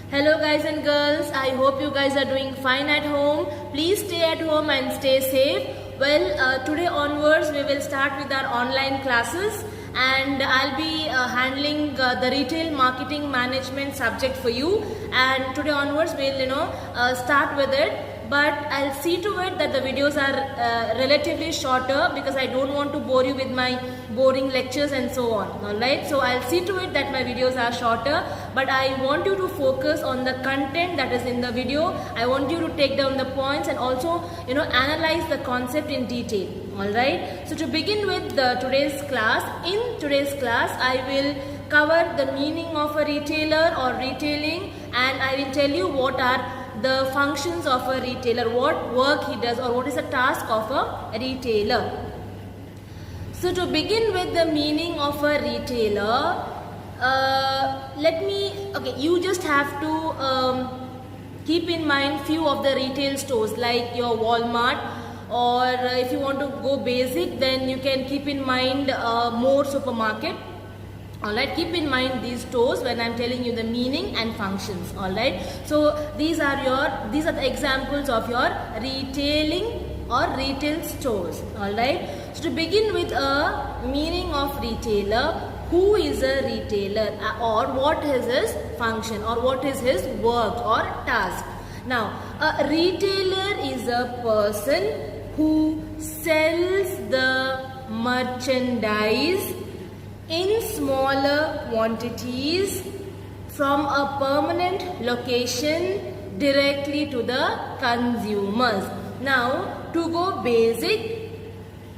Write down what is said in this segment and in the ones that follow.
Hello guys and girls, I hope you guys are doing fine at home. Please stay at home and stay safe. Well, today onwards we will start with our online classes and I'll be handling the retail marketing management subject for you, and today onwards we'll start with it. But I'll see to it that the videos are relatively shorter because I don't want to bore you with my boring lectures and so on. Alright, so I'll see to it that my videos are shorter, but I want you to focus on the content that is in the video. I want you to take down the points and also analyze the concept in detail. Alright, so to begin with today's class, I will cover the meaning of a retailer or retailing, and I will tell you what are the functions of a retailer, what work he does, or what is the task of a retailer. So to begin with the meaning of a retailer, you just have to keep in mind few of the retail stores like your Walmart, or if you want to go basic, then you can keep in mind more supermarket. Alright, keep in mind these stores when I am telling you the meaning and functions. Alright, so these are the examples of your retailing or retail stores. Alright, so to begin with a meaning of retailer, who is a retailer, or what is his function, or what is his work or task. Now, a retailer is a person who sells the merchandise in smaller quantities from a permanent location directly to the consumers. Now, to go basic,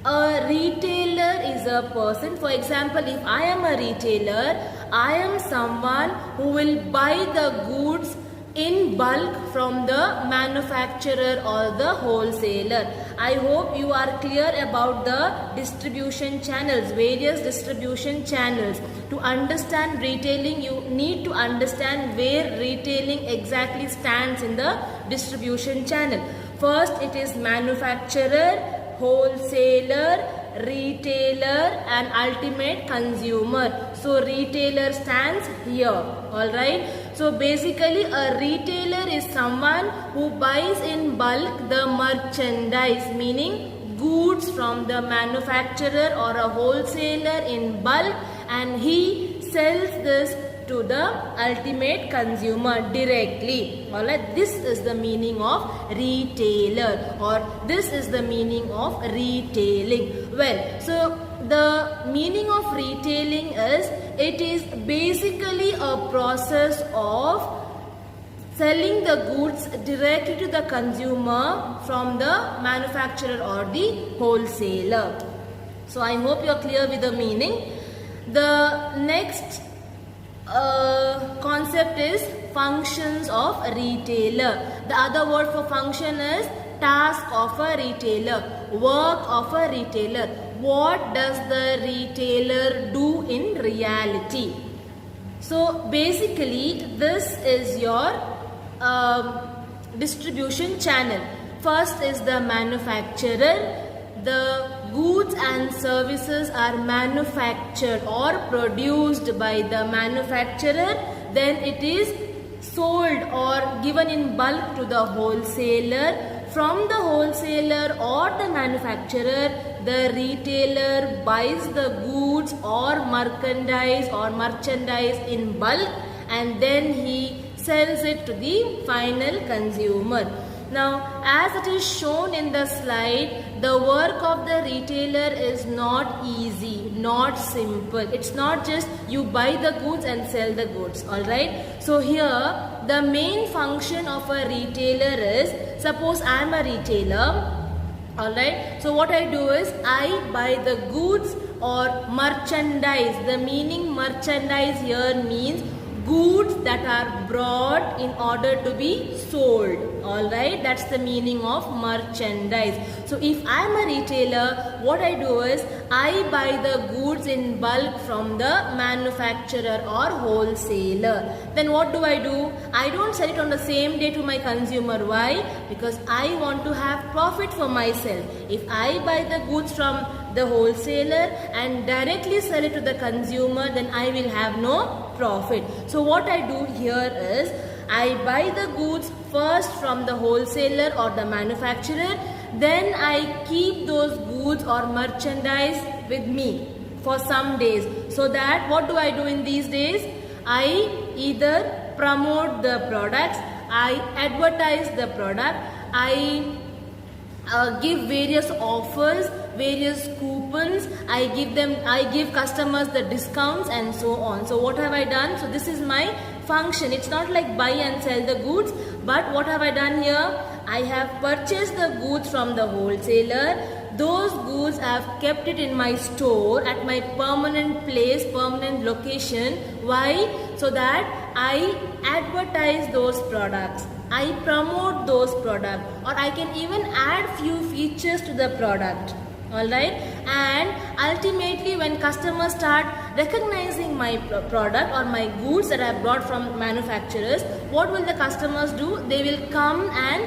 a retailer is a person. For example, if I am a retailer, I am someone who will buy the goods in bulk from the manufacturer or the wholesaler. I hope you are clear about the distribution channels, various distribution channels. To understand retailing, you need to understand where retailing exactly stands in the distribution channel. First, it is manufacturer, wholesaler, retailer, and ultimate consumer. So retailer stands here. Alright, so basically a retailer is someone who buys in bulk the merchandise, meaning goods from the manufacturer or a wholesaler in bulk, and he sells this to the ultimate consumer directly. Alright, this is the meaning of retailer, or this is the meaning of retailing. Well, so the meaning of retailing is, it is basically a process of selling the goods directly to the consumer from the manufacturer or the wholesaler. So I hope you are clear with the meaning. The next concept is functions of a retailer. The other word for function is task of a retailer, work of a retailer. What does the retailer do in reality? So basically this is your distribution channel. First is the manufacturer. The goods and services are manufactured or produced by the manufacturer. Then it is sold or given in bulk to the wholesaler. From the wholesaler or the manufacturer, the retailer buys the goods or merchandise in bulk, and then he sells it to the final consumer. Now, as it is shown in the slide, the work of the retailer is not easy, not simple. It's not just you buy the goods and sell the goods. Alright. So here, the main function of a retailer is, suppose I am a retailer. Alright. So what I do is, I buy the goods or merchandise. The meaning merchandise here means goods that are brought in order to be sold. Alright, that's the meaning of merchandise. So if I am a retailer, what I do is I buy the goods in bulk from the manufacturer or wholesaler. Then what do? I don't sell it on the same day to my consumer. Why? Because I want to have profit for myself. If I buy the goods from the wholesaler and directly sell it to the consumer, then I will have no profit. So what I do here is I buy the goods first from the wholesaler or the manufacturer, then I keep those goods or merchandise with me for some days. So that what do I do in these days? I either promote the products, I advertise the product, I give various offers, various coupons, I give customers the discounts and so on. So what have I done? So this is my function. It's not like buy and sell the goods, but what have I done here? I have purchased the goods from the wholesaler. Those goods I have kept it in my store at my permanent place, permanent location. Why? So that I advertise those products, I promote those products, or I can even add few features to the product. Alright, and ultimately when customers start recognizing my product or my goods that I brought from manufacturers, what will the customers do? They will come and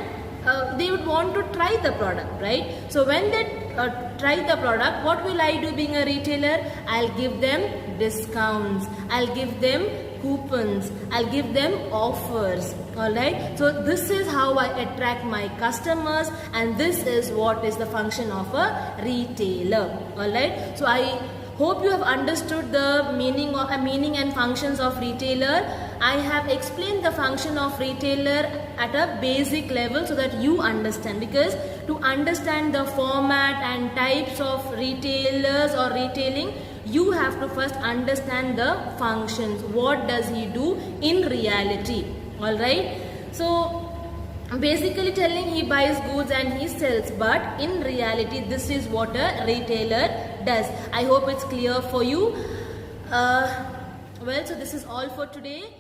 they would want to try the product, right? So when they try the product, what will I do being a retailer? I'll give them discounts, I'll give them coupons, I'll give them offers. Alright, so this is how I attract my customers, and this is what is the function of a retailer. Alright, so I hope you have understood the meaning and functions of retailer. I have explained the function of retailer at a basic level so that you understand, because to understand the format and types of retailers or retailing, you have to first understand the functions. What does he do in reality? Alright, so basically telling he buys goods and he sells, but in reality this is what a retailer does. I hope it's clear for you. Well, so this is all for today.